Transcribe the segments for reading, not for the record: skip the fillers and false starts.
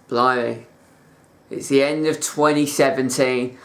Blimey. It's the end of 2017.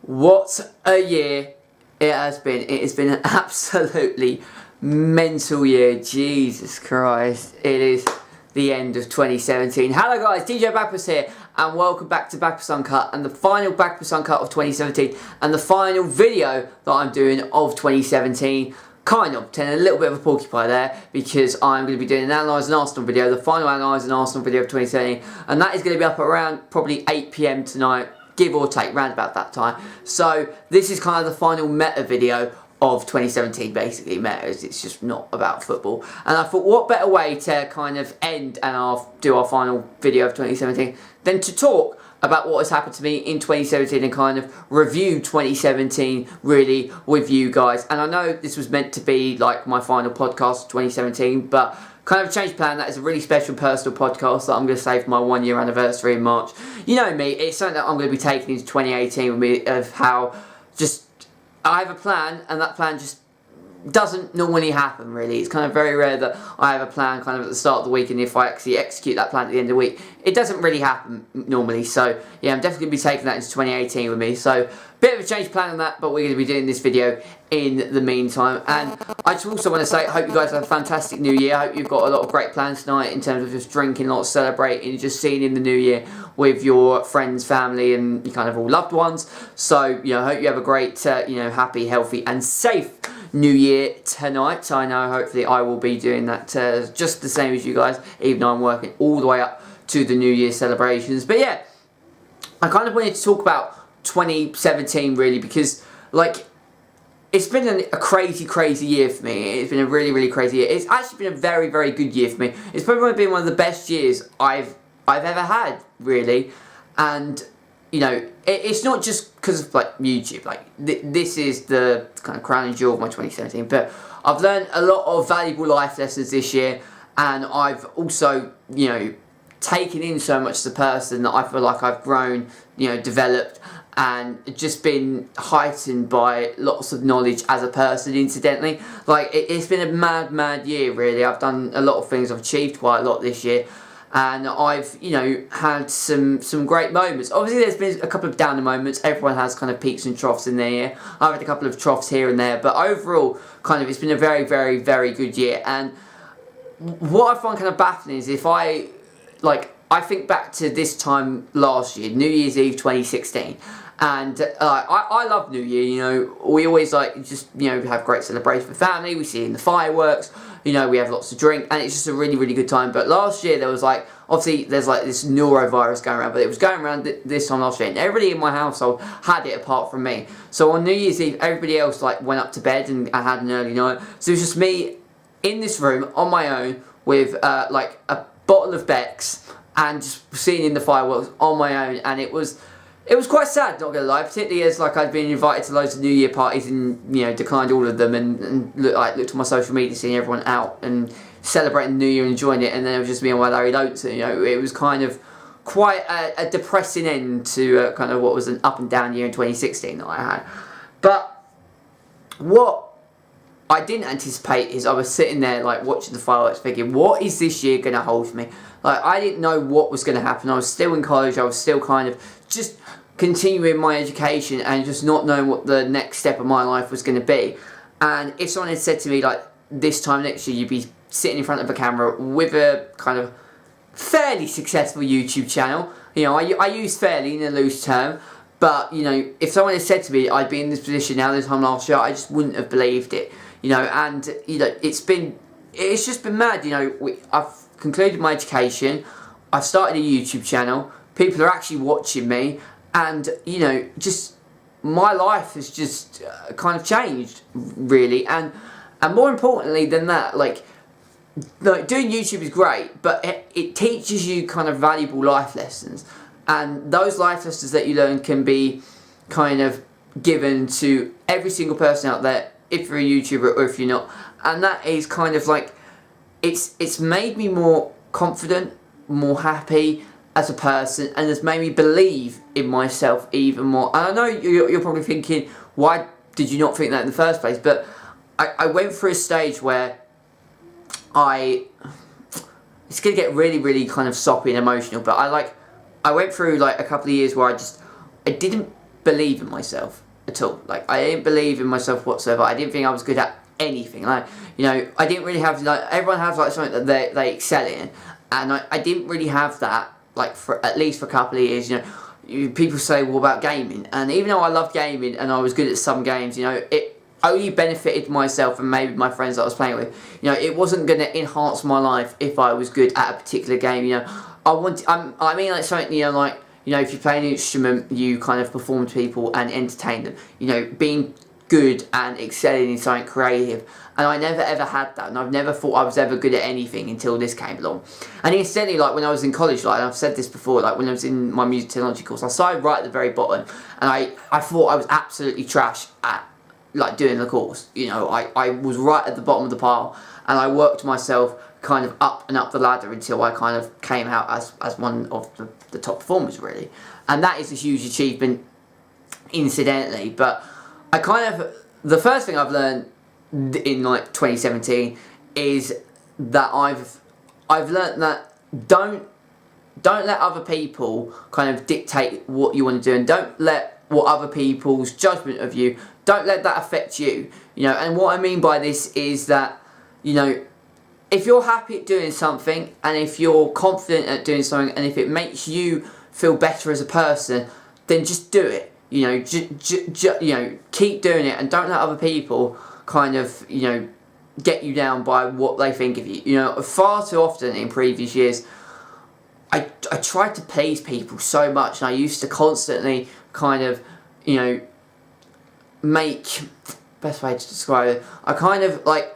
What a year it has been. It has been an absolutely mental year. Jesus Christ. It is the end of 2017. Hello guys, DJ Bagpuss here, and welcome back to Bagpuss Uncut, and the final Bagpuss Uncut of 2017, and the final video that I'm doing of 2017. Kind of telling a little bit of a porcupine there, because I'm going to be doing an Analysing Arsenal video, the final Analysing Arsenal video of 2017, and that is going to be up around probably 8 PM tonight, give or take, round about that time. So this is kind of the final meta video of 2017, basically. Meta is, it's just not about football, and I thought what better way to kind of end and do our final video of 2017 than to talk about what has happened to me in 2017 and kind of review 2017 really with you guys. And I know this was meant to be like my final podcast of 2017, but kind of changed plan. That is a really special personal podcast that I'm going to save for my 1 year anniversary in March. You know me, it's something that I'm going to be taking into 2018 with me, of how just I have a plan and that plan just doesn't normally happen really. It's kind of very rare that I have a plan kind of at the start of the week, and if I actually execute that plan at the end of the week, it doesn't really happen normally. So yeah, I'm definitely going to be taking that into 2018 with me. So bit of a change plan on that, but we're going to be doing this video in the meantime. And I just also want to say, I hope you guys have a fantastic new year. I hope you've got a lot of great plans tonight in terms of just drinking, a lot of celebrating, just seeing in the new year with your friends, family, and your kind of all loved ones. So, you know, I hope you have a great, you know, happy, healthy, and safe New Year tonight. I know hopefully I will be doing that just the same as you guys, even though I'm working all the way up to the New Year celebrations. But yeah, I kind of wanted to talk about 2017 really, because like it's been a crazy year for me. It's been a really crazy year. It's actually been a very good year for me. It's probably been one of the best years I've ever had really. And you know, it's not just because of like YouTube. Like this is the kind of crowning jewel of my 2017. But I've learned a lot of valuable life lessons this year, and I've also, you know, taken in so much as a person that I feel like I've grown, you know, developed, and just been heightened by lots of knowledge as a person, incidentally. Like it's been a mad year really. I've done a lot of things. I've achieved quite a lot this year. And I've, you know, had some great moments. Obviously there's been a couple of downer moments. Everyone has kind of peaks and troughs in their year. I've had a couple of troughs here and there, but overall kind of it's been a very good year. And what I find kind of baffling is if I think back to this time last year, New Year's Eve 2016, and I love New Year. You know, we always like just, you know, have great celebration with family. We see in the fireworks. You know, we have lots to drink, and it's just a really good time. But last year there was like, obviously there's like this norovirus going around, but it was going around this time last year, and everybody in my household had it apart from me. So on New Year's Eve, everybody else like went up to bed, and I had an early night. So it was just me in this room on my own with like a bottle of Beck's, and just seeing in the fireworks on my own, and it was quite sad, not gonna lie, particularly as like I'd been invited to loads of New Year parties and, you know, declined all of them, and looked on my social media seeing everyone out and celebrating the New Year and enjoying it, and then it was just me on my Larry Lonesome. You know, it was kind of quite a depressing end to kind of what was an up and down year in 2016 that I had. But what I didn't anticipate is I was sitting there like watching the fireworks thinking, what is this year going to hold for me? Like I didn't know what was going to happen. I was still in college. I was still kind of just continuing my education and just not knowing what the next step of my life was going to be. And if someone had said to me like this time next year you'd be sitting in front of a camera with a kind of fairly successful YouTube channel, you know, I use fairly in a loose term, but you know, if someone had said to me I'd be in this position now this time last year, I just wouldn't have believed it. You know, and you know, it's just been mad. You know, I've concluded my education, I've started a YouTube channel, people are actually watching me, and you know, just my life has just kind of changed really. And more importantly than that, like doing YouTube is great, but it teaches you kind of valuable life lessons, and those life lessons that you learn can be kind of given to every single person out there, if you're a YouTuber or if you're not. And that is kind of like, it's made me more confident, more happy as a person, and has made me believe in myself even more. And I know you're probably thinking, why did you not think that in the first place? But I went through a stage where it's going to get really kind of soppy and emotional, but I like I went through like a couple of years where I didn't believe in myself at all. Like, I didn't believe in myself whatsoever. I didn't think I was good at anything. Like, you know, I didn't really have, like, everyone has like something that they excel in, and I didn't really have that, like, for at least for a couple of years. You know, people say, what about gaming? And even though I loved gaming and I was good at some games, you know, it only benefited myself and maybe my friends that I was playing with. You know, it wasn't going to enhance my life if I was good at a particular game. You know, I mean, like, something, you know, like, you know, if you play an instrument, you kind of perform to people and entertain them. You know, being good and excelling in something creative. And I never ever had that, and I've never thought I was ever good at anything until this came along. And incidentally, like, when I was in college, like, and I've said this before, like, when I was in my music technology course, I started right at the very bottom, and I thought I was absolutely trash at, like, doing the course. You know, I was right at the bottom of the pile, and I worked myself kind of up and up the ladder until I kind of came out as one of the top performers, really. And that is a huge achievement, incidentally. But I kind of, the first thing I've learned in like 2017 is that I've learned that don't let other people kind of dictate what you want to do, and don't let what other people's judgment of you, don't let that affect you. You know, and what I mean by this is that, you know, if you're happy at doing something, and if you're confident at doing something, and if it makes you feel better as a person, then just do it. You know, you know, keep doing it, and don't let other people kind of, you know, get you down by what they think of you. You know, far too often in previous years, I tried to please people so much, and I used to constantly kind of, you know, best way to describe it, I kind of, like,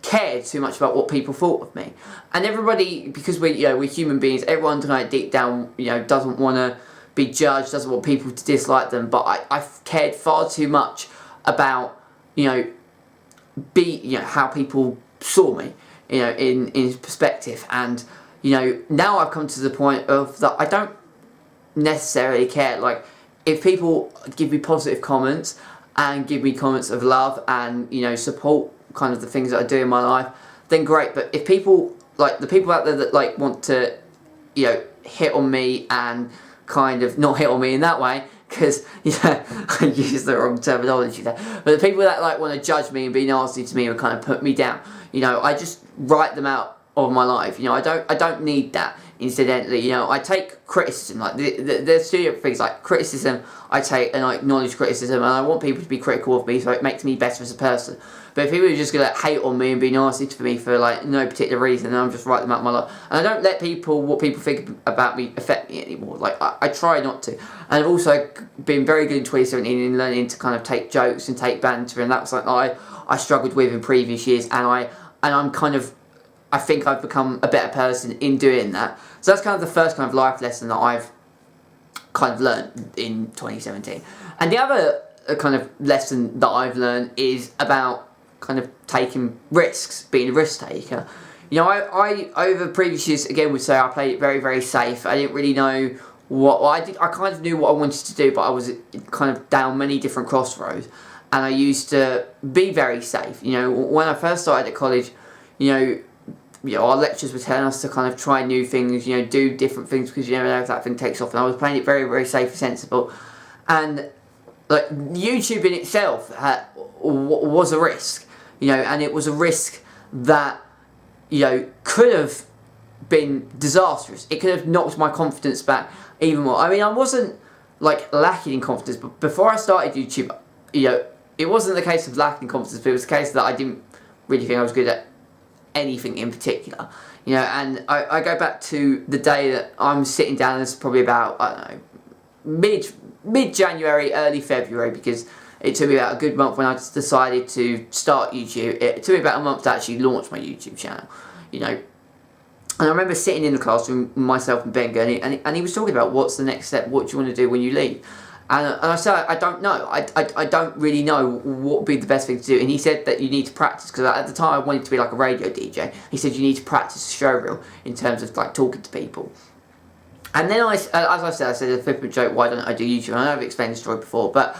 cared too much about what people thought of me. And everybody, because we're human beings, everyone kind of deep down, you know, doesn't want to be judged, doesn't want people to dislike them, but I cared far too much about, you know, how people saw me, you know, in perspective. And, you know, now I've come to the point of that I don't necessarily care. Like, if people give me positive comments and give me comments of love and, you know, support kind of the things that I do in my life, then great. But if people, like, the people out there that, like, want to, you know, hit on me and kind of not hit on me in that way, because, yeah, I used the wrong terminology there, but the people that, like, want to judge me and be nasty to me and kind of put me down, you know, I just write them out of my life. You know, I don't need that. Incidentally, you know, I take criticism, like, there's two different things. Like, criticism I take, and I acknowledge criticism, and I want people to be critical of me so it makes me better as a person. But if people are just going to hate on me and be nasty to me for, like, no particular reason, then I'm just writing them out of my life. And I don't let what people think about me affect me anymore. Like, I try not to. And I've also been very good in 2017 in learning to kind of take jokes and take banter, and that's something I struggled with in previous years, and I'm kind of, I think I've become a better person in doing that. So that's kind of the first kind of life lesson that I've kind of learned in 2017. And the other kind of lesson that I've learned is about kind of taking risks, being a risk taker. You know, I over previous years, again, would say I played it very, very safe. I didn't really know I kind of knew what I wanted to do, but I was kind of down many different crossroads. And I used to be very safe. You know, when I first started at college, you know, our lecturers were telling us to kind of try new things, you know, do different things, because you never know if that thing takes off. And I was playing it very, very safe and sensible. And, like, YouTube in itself was a risk, you know, and it was a risk that, you know, could have been disastrous. It could have knocked my confidence back even more. I mean, I wasn't, like, lacking in confidence, but before I started YouTube, you know, it wasn't the case of lacking confidence, but it was the case that I didn't really think I was good at anything in particular, you know. And I go back to the day that I'm sitting down, and it's probably about, I don't know, mid-January, early February, because it took me about a good month when I decided to start YouTube. It took me about a month to actually launch my YouTube channel, you know. And I remember sitting in the classroom, myself and Ben, and he was talking about, what's the next step, what do you want to do when you leave? And I said, I don't know. I don't really know what would be the best thing to do. And he said that you need to practice, because at the time I wanted to be like a radio DJ. He said you need to practice a show reel in terms of, like, talking to people. And then as I said a flippant joke, why don't I do YouTube? And I know I've explained the story before, but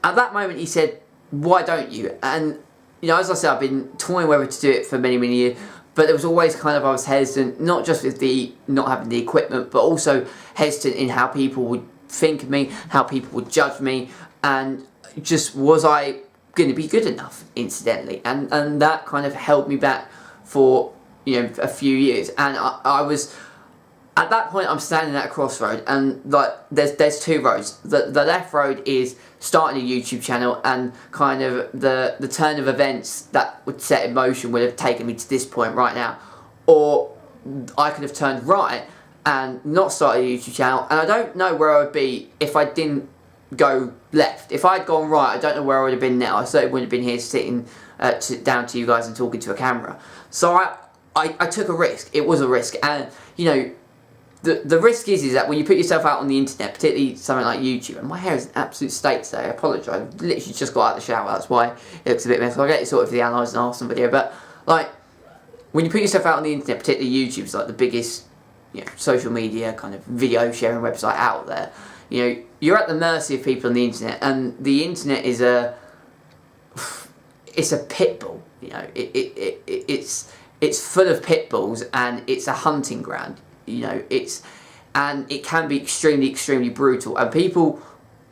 at that moment he said, why don't you? And, you know, as I said, I've been toying whether to do it for many, many years. but there was always kind of, I was hesitant, not just with the not having the equipment, but also hesitant in how people would think of me, how people would judge me, and just was I going to be good enough, incidentally, and that kind of held me back for, you know, a few years. And I was, at that point, I'm standing at a crossroad, and like there's two roads. The left road is starting a YouTube channel, and kind of the turn of events that would set in motion would have taken me to this point right now. Or I could have turned right and not started a YouTube channel, and I don't know where I would be if I didn't go left. If I'd gone right, I don't know where I would have been now. I certainly wouldn't have been here sitting down to you guys and talking to a camera. So I took a risk. It was a risk, and you know, the risk is that when you put yourself out on the internet, particularly something like YouTube, and my hair is an absolute state today, I apologise, I literally just got out of the shower, that's why it looks a bit messy. I'll get it sorted for the Analyse and Arsenal video, but like, when you put yourself out on the internet, particularly YouTube is like the biggest, you know, social media kind of video sharing website out there. You know, you're at the mercy of people on the internet, and the internet is it's a pit bull. You know, it's full of pit bulls, and it's a hunting ground. You know, and it can be extremely brutal, and people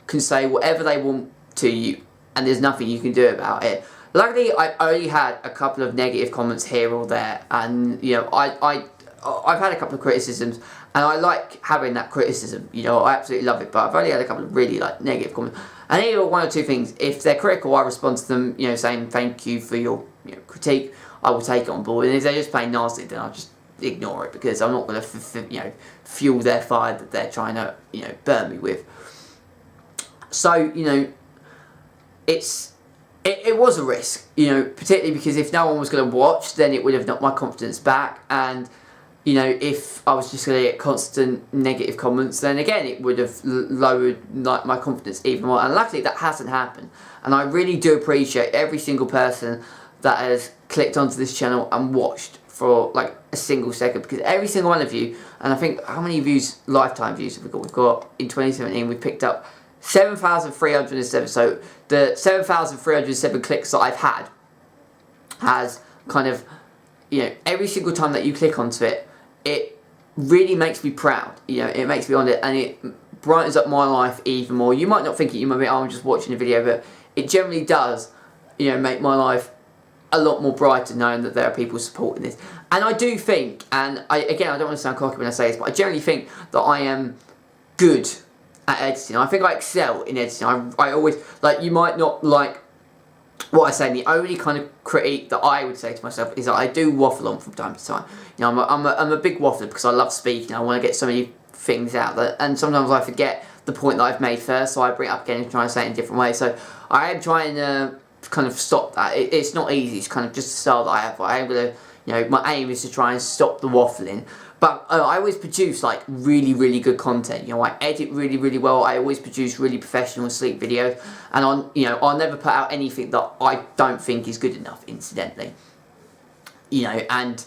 can say whatever they want to you, and there's nothing you can do about it. Luckily, I only had a couple of negative comments here or there, and you know, I've had a couple of criticisms, and I like having that criticism. You know, I absolutely love it, but I've only had a couple of really like negative comments, and either one or two things. If they're critical, I respond to them, you know, saying thank you for your, you know, critique. I will take it on board, and if they're just plain nasty, then I'll just ignore it, because I'm not going to, you know, fuel their fire that they're trying to, you know, burn me with. So, you know, it was a risk, you know, particularly because if no one was going to watch, then it would have knocked my confidence back, and you know, if I was just going to get constant negative comments, then again it would have lowered like my confidence even more. And luckily that hasn't happened, and I really do appreciate every single person that has clicked onto this channel and watched for like a single second, because every single one of you, and I think how many views, lifetime views have we got? We've got in 2017 we picked up 7,307. So the 7,307 clicks that I've had has kind of, you know, every single time that you click onto it, it really makes me proud. You know, it makes me on it, and it brightens up my life even more. You might not think it, you might be, oh, I'm just watching a video, but it generally does, you know, make my life a lot more brighter knowing that there are people supporting this. And I do think, and I don't want to sound cocky when I say this, but I generally think that I am good at editing. I think I excel in editing. I always, like, you might not like what I say, and the only kind of critique that I would say to myself is that I do waffle on from time to time. You know, I'm a big waffler because I love speaking. I want to get so many things out there, and sometimes I forget the point that I've made first, so I bring it up again and try and say it in a different way. So I am trying to kind of stop that. It's not easy. It's kind of just a style that I have. I am gonna, you know, my aim is to try and stop the waffling. But I always produce like really good content. You know, I edit really well. I always produce really professional and sleek videos, and I'll never put out anything that I don't think is good enough, incidentally. You know, and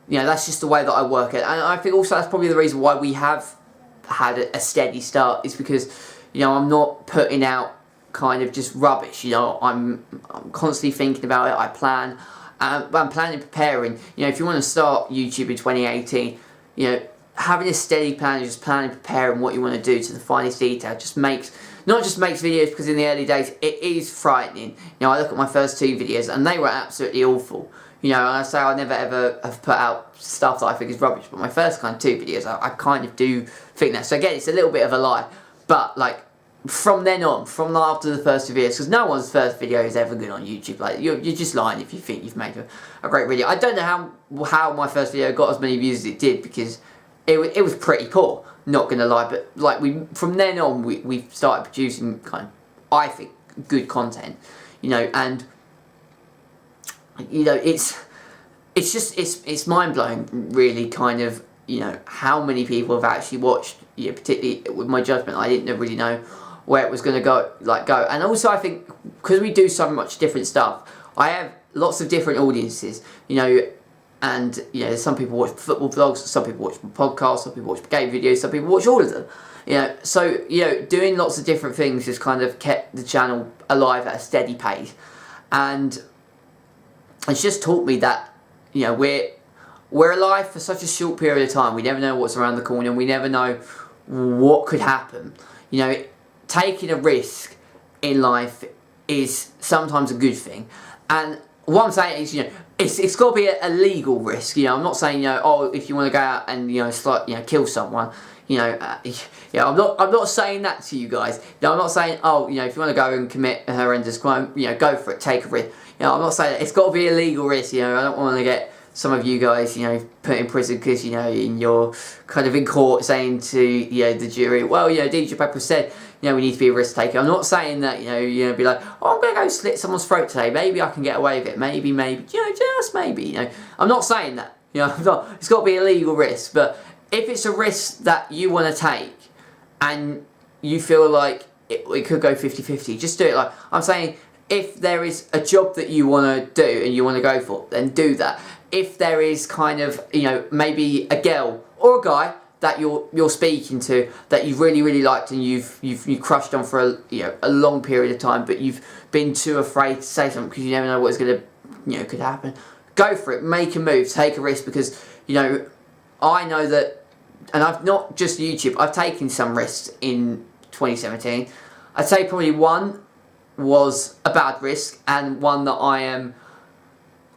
you know, that's just the way that I work it. And I think also that's probably the reason why we have had a steady start, is because, you know, I'm not putting out kind of just rubbish. You know, I'm constantly thinking about it. I plan, I'm planning, preparing. You know, if you want to start YouTube in 2018, you know, having a steady plan, just planning, preparing what you want to do to the finest detail, just makes, not just makes videos, because in the early days it is frightening. You know, I look at my first 2 videos and they were absolutely awful. You know, and I say I never ever have put out stuff that I think is rubbish, but my first kind of 2 videos, I kind of do think that. So again, it's a little bit of a lie, but like, from then on, from after the first 2 videos, because no one's first video is ever good on YouTube. Like, you're just lying if you think you've made a great video. I don't know how my first video got as many views as it did, because it was pretty poor, not gonna lie. But like, from then on we started producing kind of, I think, good content. You know, and you know, it's mind blowing, really, kind of, you know, how many people have actually watched. You know, particularly with my judgment, I didn't really know where it was going to go, and also I think because we do so much different stuff, I have lots of different audiences, you know, and you know, some people watch football vlogs, some people watch podcasts, some people watch game videos, some people watch all of them, you know, so, you know, doing lots of different things just kind of kept the channel alive at a steady pace, and it's just taught me that, you know, we're alive for such a short period of time. We never know what's around the corner. We never know what could happen. You know, taking a risk in life is sometimes a good thing. And what I'm saying is, you know, it's got to be a legal risk. You know, I'm not saying, you know, oh, if you want to go out and, you know, kill someone, you know, yeah, I'm not saying that to you guys. You know, I'm not saying, oh, you know, if you want to go and commit a horrendous crime, you know, go for it, take a risk. You know, I'm not saying that. It's got to be a legal risk. You know, I don't want to get some of you guys, you know, put in prison because, you know, you're kind of in court saying to, you know, the jury, well, you know, DJ Bagpuss said, you know, we need to be a risk taker. I'm not saying that, you know, be like, oh, I'm going to go slit someone's throat today. Maybe I can get away with it. Maybe, you know, just maybe, you know. I'm not saying that. You know, it's got to be a legal risk. But if it's a risk that you want to take and you feel like it could go 50-50, just do it. Like, I'm saying, if there is a job that you want to do and you want to go for, then do that. If there is kind of, you know, maybe a girl or a guy that you're speaking to that you really liked and you've crushed on for a long period of time, but you've been too afraid to say something because you never know what's gonna, you know, could happen. Go for it, make a move, take a risk, because, you know, I know that, and I've not just YouTube, I've taken some risks in 2017. I'd say probably one was a bad risk and one that I am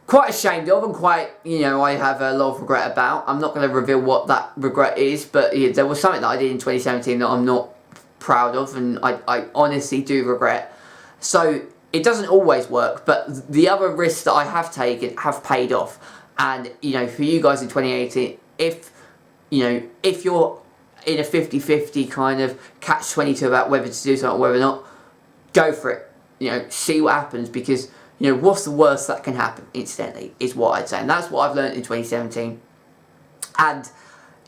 quite ashamed of and quite, you know, I have a lot of regret about. I'm not going to reveal what that regret is, but yeah, there was something that I did in 2017 that I'm not proud of, and I honestly do regret. So it doesn't always work, but the other risks that I have taken have paid off. And, you know, for you guys in 2018, if you're in a 50-50 kind of catch-22 about whether to do something or whether not, go for it. You know, see what happens, because, you know, what's the worst that can happen, incidentally, is what I'd say. And that's what I've learned in 2017. And,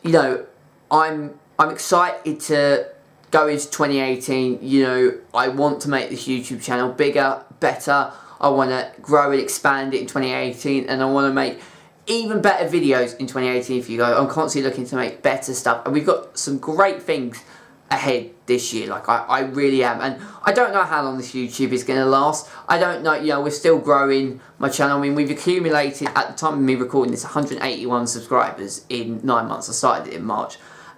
you know, I'm excited to go into 2018. You know, I want to make this YouTube channel bigger, better. I want to grow and expand it in 2018. And I want to make even better videos in 2018 for you guys. I'm constantly looking to make better stuff. And we've got some great things ahead this year. Like, I really am. And I don't know how long this YouTube is going to last. I don't know, you know, we're still growing my channel. I mean, we've accumulated, at the time of me recording this, 181 subscribers in 9 months. I started it in March.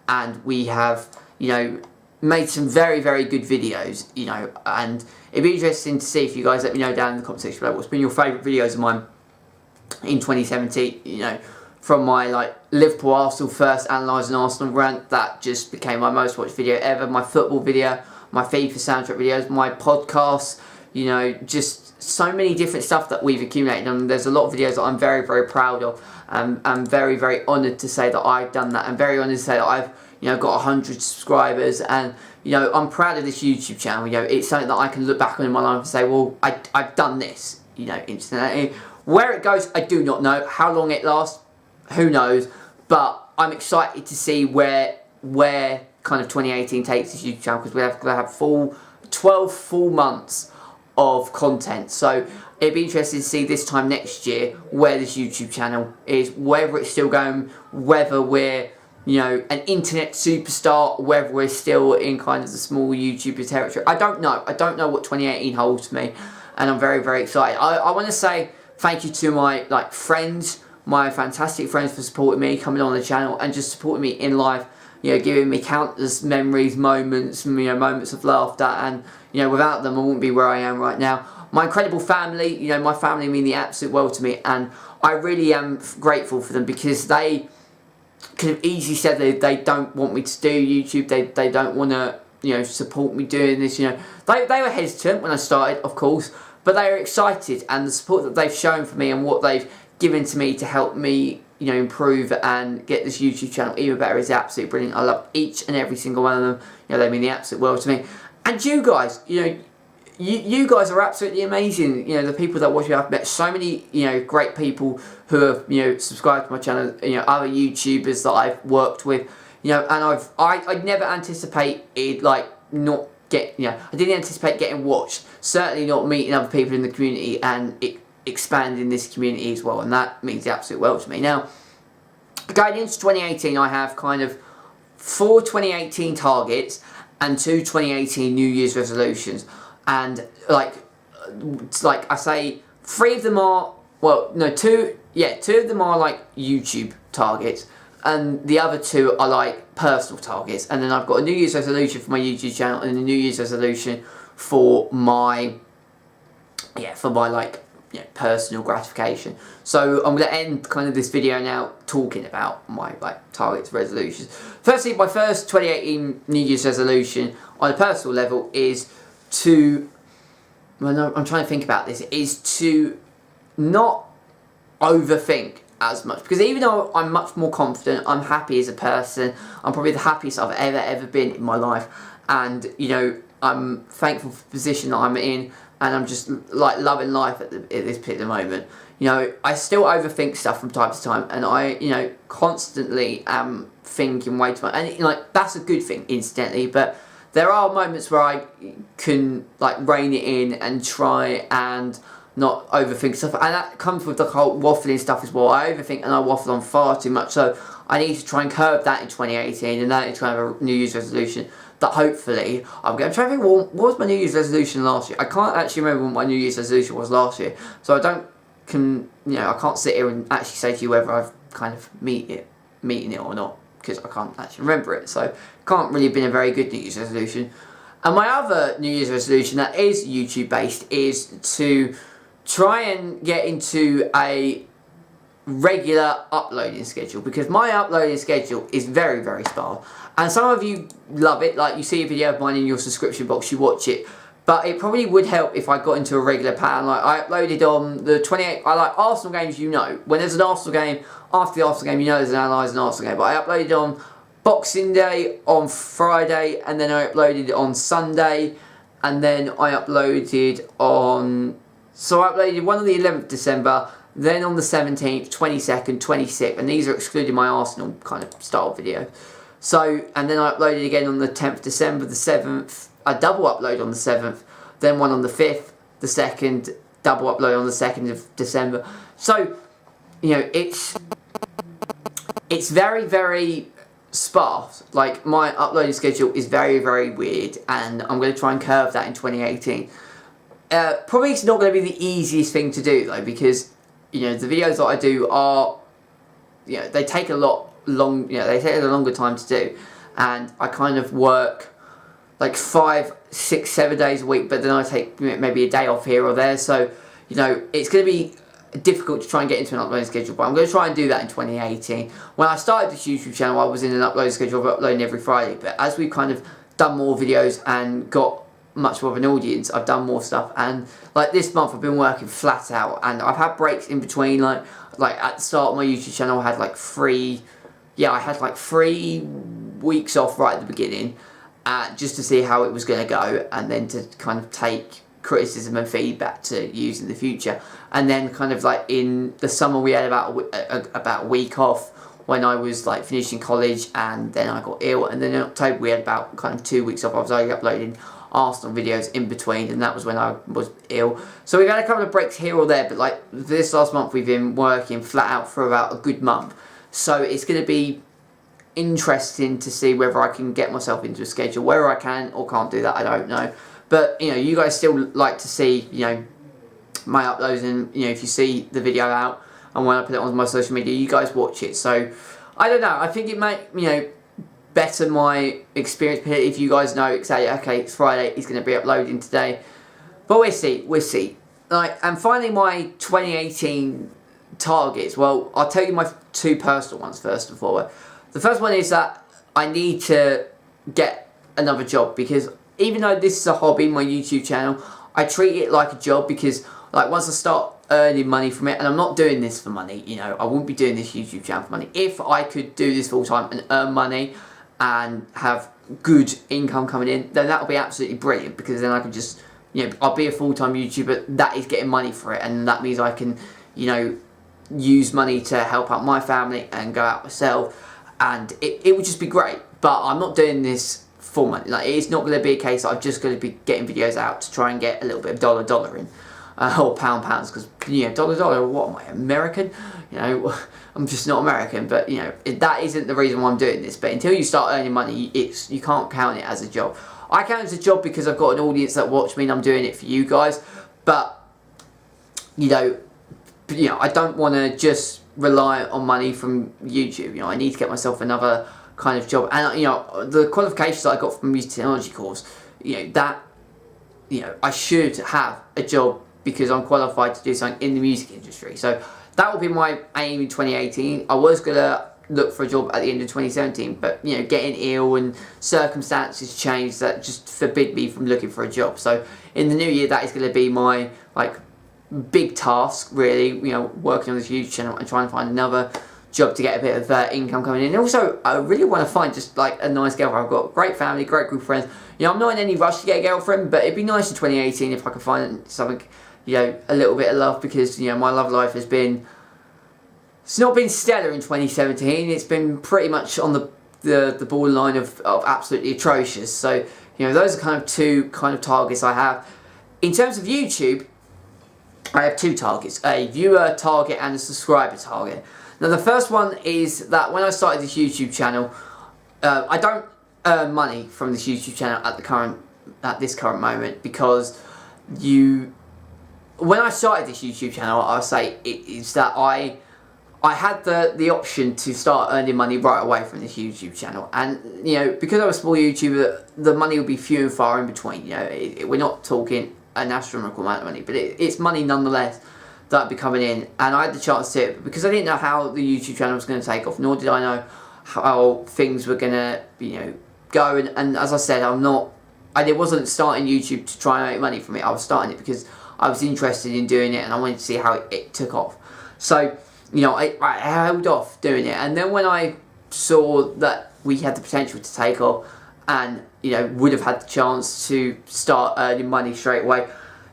And we have, you know, made some very good videos, you know, and it'd be interesting to see if you guys let me know down in the comment section below what's been your favourite videos of mine in 2017, you know, from my, like, Liverpool Arsenal first analysing Arsenal rant, that just became my most watched video ever, my football video, my FIFA soundtrack videos, my podcasts, you know, just so many different stuff that we've accumulated, and there's a lot of videos that I'm very proud of. I'm very honoured to say that I've done that. I'm very honoured to say that I've, you know, got 100 subscribers, and, you know, I'm proud of this YouTube channel. You know, it's something that I can look back on in my life and say, well, I've done this, you know, instantly. Where it goes, I do not know. How long it lasts, who knows? But I'm excited to see where kind of 2018 takes this YouTube channel, because we're going to have 12 full months of content. So it'd be interesting to see this time next year where this YouTube channel is, whether it's still going, whether we're, you know, an internet superstar, whether we're still in kind of the small YouTuber territory. I don't know. I don't know what 2018 holds for me, and I'm very excited. I want to say thank you to my, like, friends, my fantastic friends, for supporting me, coming on the channel, and just supporting me in life. You know, giving me countless memories, moments, you know, moments of laughter, and, you know, without them I wouldn't be where I am right now. My incredible family, you know, my family mean the absolute world to me, and I really am grateful for them, because they could have easily said they don't want me to do YouTube, they don't want to, you know, support me doing this, you know. They were hesitant when I started, of course, but they are excited, and the support that they've shown for me and what they've given to me to help me, you know, improve and get this YouTube channel even better is absolutely brilliant. I love each and every single one of them. You know, they mean the absolute world to me. And you guys, you know, you guys are absolutely amazing. You know, the people that watch me, I've met so many, you know, great people who have, you know, subscribed to my channel, you know, other YouTubers that I've worked with, you know, and I'd never anticipated, like, not get, you know, I didn't anticipate getting watched, certainly not meeting other people in the community and expanding this community as well, and that means the absolute world to me. Now, going into 2018, I have kind of 4 2018 targets and 2 2018 New Year's resolutions, and like I say, 3 of them are, well, no, 2 of them are like YouTube targets, and the other 2 are like personal targets. And then I've got a New Year's resolution for my YouTube channel and a New Year's resolution for my like, personal gratification. So I'm going to end kind of this video now talking about my like targets, resolutions. Firstly, my first 2018 New Year's resolution on a personal level is to, I'm trying to think about this, is to not overthink as much, because even though I'm much more confident, I'm happy as a person, I'm probably the happiest I've ever been in my life, and I'm thankful for the position that I'm in, and I'm just like loving life at this particular moment. I still overthink stuff from time to time, and I constantly am thinking way too much, and like that's a good thing incidentally, but there are moments where I can like rein it in and try and not overthink stuff, and that comes with the whole waffling stuff as well. I overthink and I waffle on far too much, so I need to try and curb that in 2018, and that is kind of a New Year's resolution that hopefully I'm going to try and think, well, what was my New Year's resolution last year? I can't actually remember what my New Year's resolution was last year, so I can't sit here and actually say to you whether I've kind of meeting it or not, because I can't actually remember it, so it can't really have been a very good New Year's resolution. And my other New Year's resolution that is YouTube based is to try and get into a regular uploading schedule, because my uploading schedule is very, very sparse, and some of you love it, like you see a video of mine in your subscription box, you watch it, but it probably would help if I got into a regular pattern. Like I uploaded on the 28th, I like Arsenal games, when there's an Arsenal game, after the Arsenal game there's an analysing Arsenal game, but I uploaded on Boxing Day on Friday, and then I uploaded on Sunday, and then I uploaded on, so I uploaded one on the 11th December, then on the 17th, 22nd, 26th, and these are excluding my Arsenal kind of style video. So, and then I uploaded again on the 10th December, the 7th, a double upload on the 7th, then one on the 5th, the 2nd, double upload on the 2nd of December. So, it's very, very sparse. Like, my uploading schedule is very, very weird, and I'm going to try and curb that in 2018. Probably it's not going to be the easiest thing to do though, because the videos that I do are, they take a they take a longer time to do, and I kind of work like 5, 6, 7 days a week, but then I take maybe a day off here or there, so it's going to be difficult to try and get into an uploading schedule, but I'm going to try and do that in 2018. When I started this YouTube channel, I was in an uploading schedule of uploading every Friday, but as we've kind of done more videos and got much more of an audience, I've done more stuff, and like this month I've been working flat out, and I've had breaks in between, like at the start of my YouTube channel I had like 3 weeks off right at the beginning, just to see how it was going to go, and then to kind of take criticism and feedback to use in the future. And then kind of like in the summer we had about a week off when I was like finishing college, and then I got ill, and then in October we had about kind of 2 weeks off. I was only uploading Arsenal videos in between, and that was when I was ill. So we've had a couple of breaks here or there, but like this last month we've been working flat out for about a good month. So it's going to be interesting to see whether I can get myself into a schedule. Whether I can or can't do that, I don't know. But you guys still like to see my uploads, and if you see the video out and when I put it on my social media, you guys watch it. So I don't know, I think it might better my experience if you guys know exactly, okay, it's Friday, he's going to be uploading today. But we'll see. Like, and finally my 2018 targets. Well, I'll tell you my 2 personal ones first and foremost. The first one is that I need to get another job, because even though this is a hobby, my YouTube channel, I treat it like a job, because like once I start earning money from it, and I'm not doing this for money, I wouldn't be doing this YouTube channel for money. If I could do this full time and earn money and have good income coming in, then that would be absolutely brilliant, because then I can just, I'll be a full-time YouTuber that is getting money for it, and that means I can, use money to help out my family and go out myself, and it would just be great. But I'm not doing this for money. Like, it's not going to be a case that I'm just going to be getting videos out to try and get a little bit of dollar in, or pounds, because dollar, what am I, American? I'm just not American. But that isn't the reason why I'm doing this. But until you start earning money, you can't count it as a job. I count it as a job because I've got an audience that watch me, and I'm doing it for you guys. But I don't want to just reliant on money from YouTube. You know, I need to get myself another kind of job, and you know, the qualifications that I got from music technology course, you know, that, you know, I should have a job because I'm qualified to do something in the music industry. So that will be my aim in 2018. I was gonna look for a job at the end of 2017, but you know, getting ill and circumstances changed that just forbid me from looking for a job. So in the new year, that is going to be my like big task, really, you know, working on this YouTube channel and trying to find another job to get a bit of income coming in. And also, I really want to find just like a nice girlfriend. I've got a great family, great group of friends. You know, I'm not in any rush to get a girlfriend, but it'd be nice in 2018 if I could find something, you know, a little bit of love, because, you know, my love life has been, it's not been stellar in 2017. It's been pretty much on the borderline of absolutely atrocious. So, you know, those are kind of two kind of targets I have. In terms of YouTube, I have two targets, a viewer target and a subscriber target. Now the first one is that when I started this YouTube channel, I don't earn money from this YouTube channel at this current moment, because when I started this YouTube channel, I'll say it's that I had the option to start earning money right away from this YouTube channel, and you know, because I'm a small YouTuber, the money will be few and far in between. You know, we're not talking an astronomical amount of money, but it's money nonetheless that would be coming in, and I had the chance to do it. But because I didn't know how the YouTube channel was going to take off, nor did I know how things were going to, you know, go. And as I said, I wasn't starting YouTube to try and make money from it. I was starting it because I was interested in doing it, and I wanted to see how it took off. So, you know, I held off doing it, and then when I saw that we had the potential to take off, and you know, would have had the chance to start earning money straight away,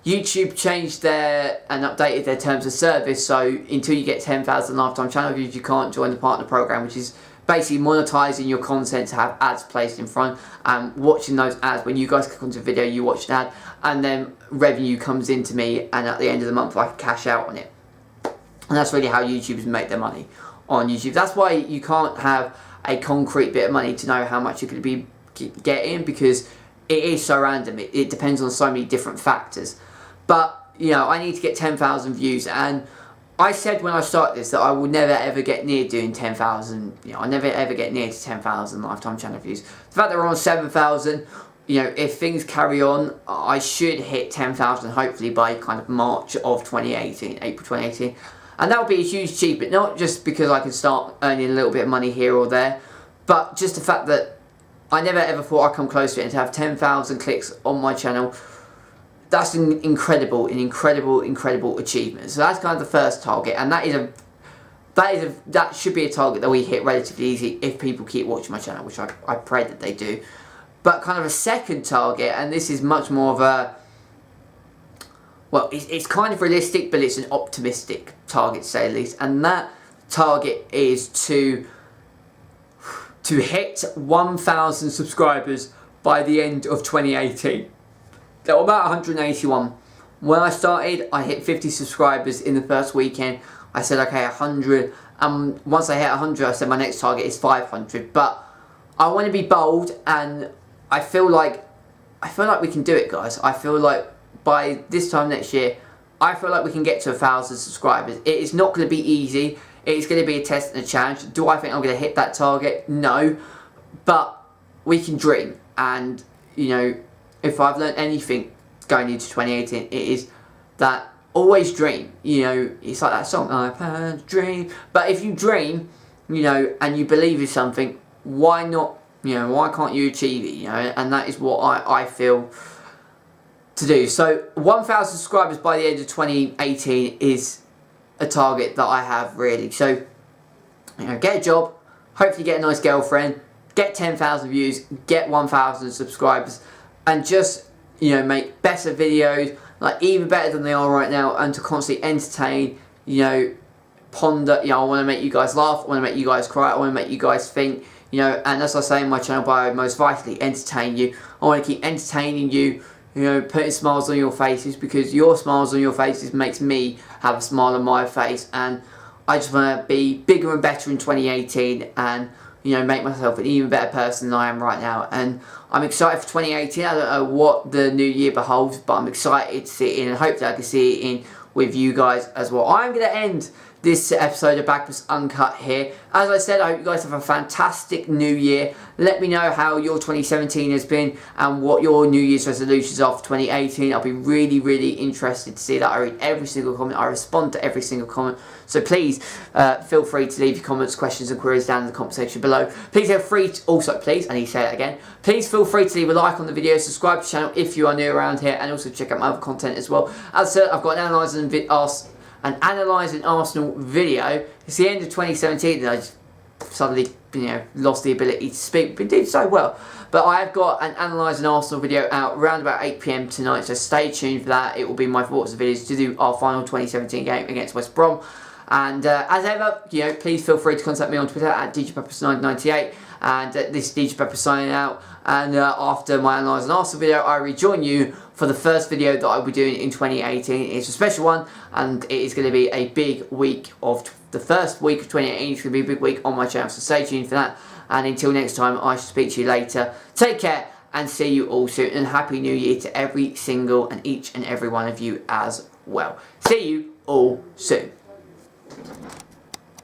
YouTube changed and updated their terms of service. So until you get 10,000 lifetime channel views, you can't join the partner program, which is basically monetizing your content to have ads placed in front, and watching those ads. When you guys click onto a video, you watch an ad, and then revenue comes into me, and at the end of the month I can cash out on it. And that's really how YouTubers make their money on YouTube. That's why you can't have a concrete bit of money to know how much you're going to be getting, because it is so random. It depends on so many different factors. But, you know, I need to get 10,000 views, and I said when I started this that I will never ever get near doing 10,000, you know, I never ever get near to 10,000 lifetime channel views. The fact that we're on 7,000, you know, if things carry on, I should hit 10,000 hopefully by kind of March of 2018, April 2018. And that would be a huge achievement, not just because I can start earning a little bit of money here or there, but just the fact that I never ever thought I'd come close to it, and to have 10,000 clicks on my channel, that's an incredible achievement. So that's kind of the first target, and that should be a target that we hit relatively easy if people keep watching my channel, which I pray that they do. But kind of a second target, and this is much more of a, well, it's kind of realistic, but it's an optimistic target, to say the least, and that target is to hit 1,000 subscribers by the end of 2018. There were about 181. When I started, I hit 50 subscribers in the first weekend. I said, okay, 100. Once I hit 100, I said my next target is 500. But I want to be bold, and I feel like we can do it, guys. I feel like by this time next year, I feel like we can get to 1,000 subscribers. It is not going to be easy. It's going to be a test and a challenge. Do I think I'm going to hit that target? No. But we can dream. And, you know, if I've learned anything going into 2018, it is that always dream. You know, it's like that song, I've had a dream. But if you dream, you know, and you believe in something, why not, you know, why can't you achieve it, you know? And that is what I feel to do. So 1,000 subscribers by the end of 2018 is a target that I have, really. So, you know, get a job, hopefully get a nice girlfriend, get 10,000 views, get 1,000 subscribers, and just, you know, make better videos, like even better than they are right now, and to constantly entertain, you know, ponder. You know, I want to make you guys laugh, I want to make you guys cry, I want to make you guys think, you know, and as I say in my channel bio, most vitally, entertain you. I want to keep entertaining you, you know, putting smiles on your faces, because your smiles on your faces makes me have a smile on my face, and I just want to be bigger and better in 2018, and, you know, make myself an even better person than I am right now. And I'm excited for 2018. I don't know what the new year beholds, but I'm excited to see it in, and hopefully I can see it in with you guys as well. I'm going to end this episode of Bagpuss Uncut here. As I said, I hope you guys have a fantastic new year. Let me know how your 2017 has been and what your New Year's resolutions are for 2018. I'll be really, really interested to see that. I read every single comment. I respond to every single comment. So please feel free to leave your comments, questions and queries down in the comment section below. Please feel free to, also please, I need to say that again, please feel free to leave a like on the video, subscribe to the channel if you are new around here, and also check out my other content as well. As I said, I've got an analysing Arsenal video. It's the end of 2017 and I just suddenly, lost the ability to speak. Been doing so well. But I have got an analysing Arsenal video out around about 8 PM tonight, so stay tuned for that. It will be my thoughts and videos to do our final 2017 game against West Brom. And as ever, please feel free to contact me on Twitter at DJPeppers998. And this is DJ Pepper signing out. And after my analysing Arsenal video, I rejoin you for the first video that I'll be doing in 2018. It's a special one, and it is going to be a big week of the first week of 2018. It's going to be a big week on my channel, so stay tuned for that. And until next time, I shall speak to you later. Take care and see you all soon. And Happy New Year to every single and each and every one of you as well. See you all soon.